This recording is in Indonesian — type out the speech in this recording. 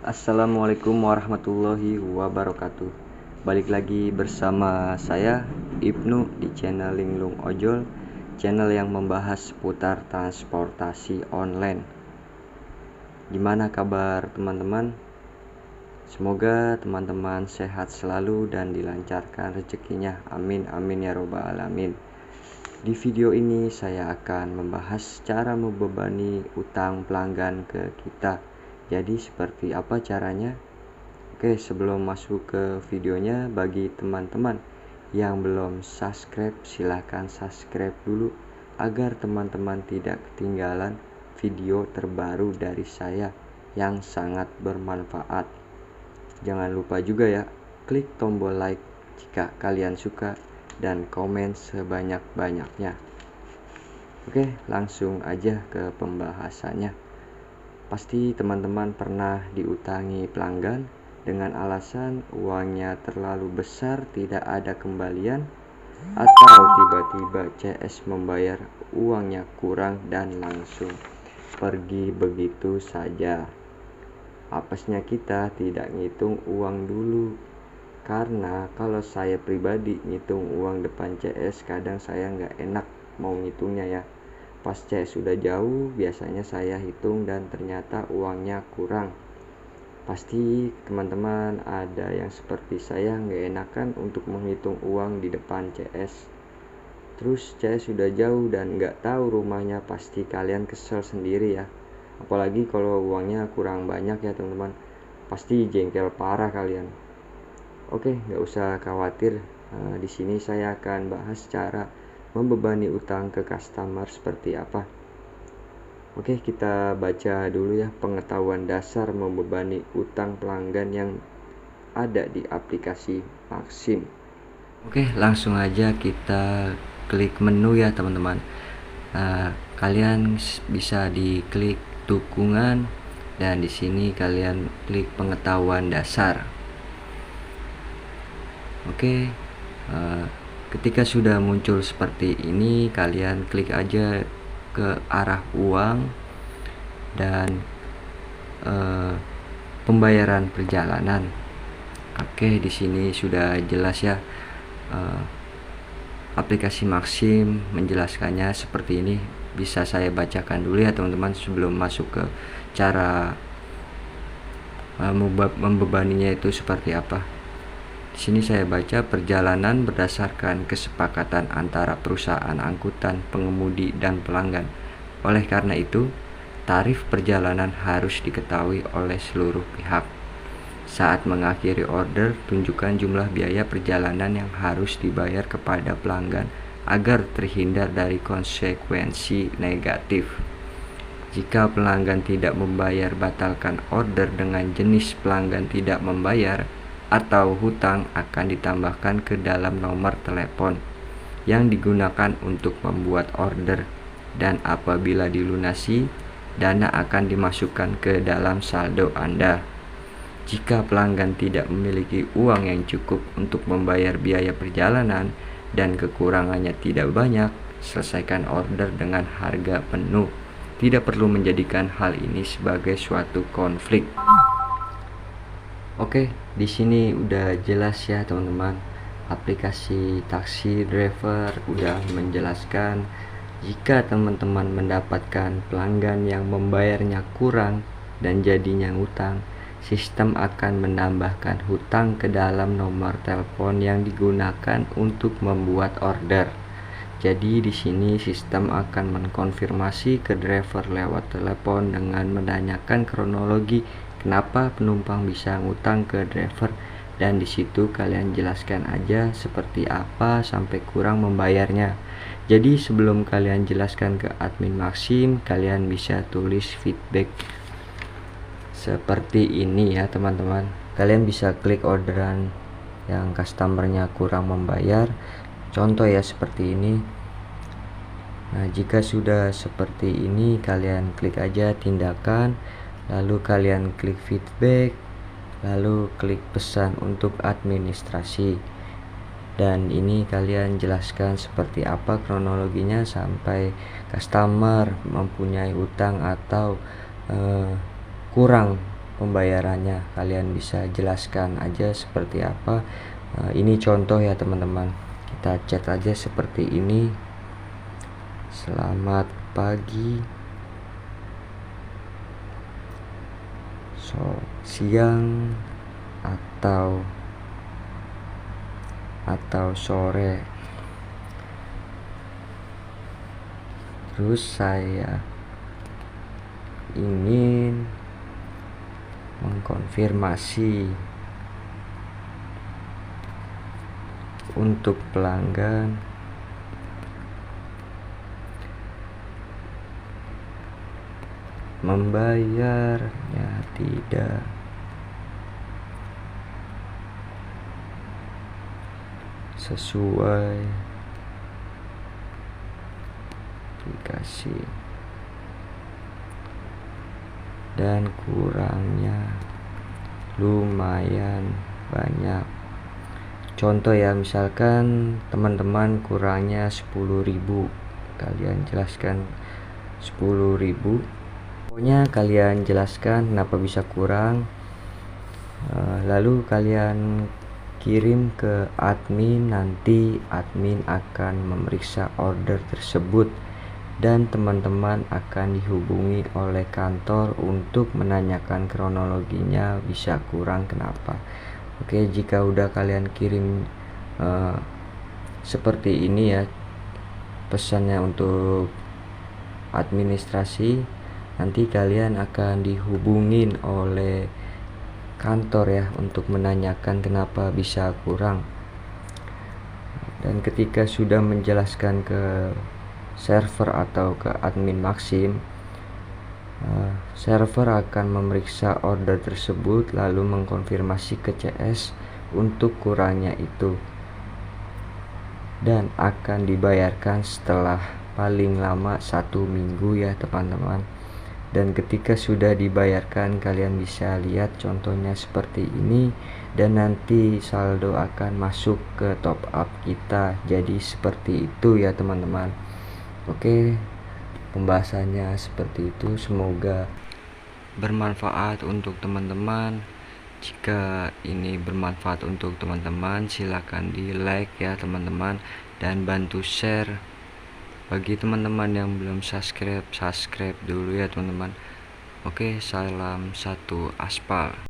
Assalamualaikum warahmatullahi wabarakatuh. Balik lagi bersama saya Ibnu di channel Linglung Ojol, channel yang membahas seputar transportasi online. Gimana kabar teman-teman? Semoga teman-teman sehat selalu dan dilancarkan rezekinya. Amin amin ya robbal alamin. Di video ini saya akan membahas cara membebani utang pelanggan ke kita. Jadi seperti apa caranya? Oke, sebelum masuk ke videonya, bagi teman-teman yang belum subscribe, silahkan subscribe dulu agar teman-teman tidak ketinggalan video terbaru dari saya yang sangat bermanfaat. Jangan lupa juga ya, klik tombol like jika kalian suka dan komen sebanyak-banyaknya. Oke, langsung aja ke pembahasannya. Pasti teman-teman pernah diutangi pelanggan dengan alasan uangnya terlalu besar, tidak ada kembalian, atau tiba-tiba CS membayar uangnya kurang dan langsung pergi begitu saja. Apesnya kita tidak ngitung uang dulu, karena kalau saya pribadi ngitung uang depan CS kadang saya nggak enak mau ngitungnya ya. Pas CS sudah jauh, biasanya saya hitung dan ternyata uangnya kurang. Pasti teman-teman ada yang seperti saya nggak enakan untuk menghitung uang di depan CS. Terus CS sudah jauh dan nggak tahu rumahnya, pasti kalian kesel sendiri ya. Apalagi kalau uangnya kurang banyak ya teman-teman, pasti jengkel parah kalian. Oke, nggak usah khawatir. Di sini saya akan bahas cara membebani utang ke customer seperti apa. Oke, kita baca dulu ya pengetahuan dasar membebani utang pelanggan yang ada di aplikasi Maxim. Oke, langsung aja kita klik menu ya teman-teman. Kalian bisa diklik dukungan dan di sini kalian klik pengetahuan dasar. Oke, ketika sudah muncul seperti ini, kalian klik aja ke arah uang dan pembayaran perjalanan. Oke, di sini sudah jelas ya. Aplikasi Maxim menjelaskannya seperti ini. Bisa saya bacakan dulu ya teman-teman sebelum masuk ke cara membebaninya itu seperti apa. Di sini saya baca, perjalanan berdasarkan kesepakatan antara perusahaan angkutan, pengemudi, dan pelanggan. Oleh karena itu, tarif perjalanan harus diketahui oleh seluruh pihak. Saat mengakhiri order, tunjukkan jumlah biaya perjalanan yang harus dibayar kepada pelanggan agar terhindar dari konsekuensi negatif. Jika pelanggan tidak membayar, batalkan order dengan jenis pelanggan tidak membayar atau hutang akan ditambahkan ke dalam nomor telepon yang digunakan untuk membuat order, dan apabila dilunasi, dana akan dimasukkan ke dalam saldo Anda. Jika pelanggan tidak memiliki uang yang cukup untuk membayar biaya perjalanan dan kekurangannya tidak banyak, selesaikan order dengan harga penuh. Tidak perlu menjadikan hal ini sebagai suatu konflik. Oke, di sini udah jelas ya teman-teman. Aplikasi taksi driver udah menjelaskan jika teman-teman mendapatkan pelanggan yang membayarnya kurang dan jadinya hutang, sistem akan menambahkan hutang ke dalam nomor telepon yang digunakan untuk membuat order. Jadi di sini sistem akan mengkonfirmasi ke driver lewat telepon dengan menanyakan kronologi kenapa penumpang bisa ngutang ke driver, dan di situ kalian jelaskan aja seperti apa sampai kurang membayarnya. Jadi sebelum kalian jelaskan ke admin Maxim, kalian bisa tulis feedback seperti ini ya teman-teman. Kalian bisa klik orderan yang customernya kurang membayar, contoh ya seperti ini. Nah, jika sudah seperti ini, kalian klik aja tindakan, lalu kalian klik feedback, lalu klik pesan untuk administrasi, dan ini kalian jelaskan seperti apa kronologinya sampai customer mempunyai utang atau kurang pembayarannya. Kalian bisa jelaskan aja seperti apa. Ini contoh ya teman-teman, kita chat aja seperti ini. Selamat pagi, siang, atau sore. Terus saya ingin mengkonfirmasi untuk pelanggan membayarnya tidak sesuai aplikasi dan kurangnya lumayan banyak. Contoh ya, misalkan teman-teman kurangnya 10.000, kalian jelaskan 10.000. Pokoknya kalian jelaskan kenapa bisa kurang, lalu kalian kirim ke admin. Nanti admin akan memeriksa order tersebut dan teman-teman akan dihubungi oleh kantor untuk menanyakan kronologinya bisa kurang kenapa. Oke, jika udah kalian kirim seperti ini ya pesannya untuk administrasi, nanti kalian akan dihubungin oleh kantor ya untuk menanyakan kenapa bisa kurang. Dan ketika sudah menjelaskan ke server atau ke admin Maxim, server akan memeriksa order tersebut lalu mengkonfirmasi ke CS untuk kurangnya itu, dan akan dibayarkan setelah paling lama 1 minggu ya teman-teman. Dan ketika sudah dibayarkan, kalian bisa lihat contohnya seperti ini, dan nanti saldo akan masuk ke top up kita. Jadi seperti itu ya teman-teman. Oke, pembahasannya seperti itu. Semoga bermanfaat untuk teman-teman. Jika ini bermanfaat untuk teman-teman, silakan di like ya teman-teman, dan bantu share. Bagi teman-teman yang belum subscribe dulu ya teman-teman. Oke, salam satu aspal.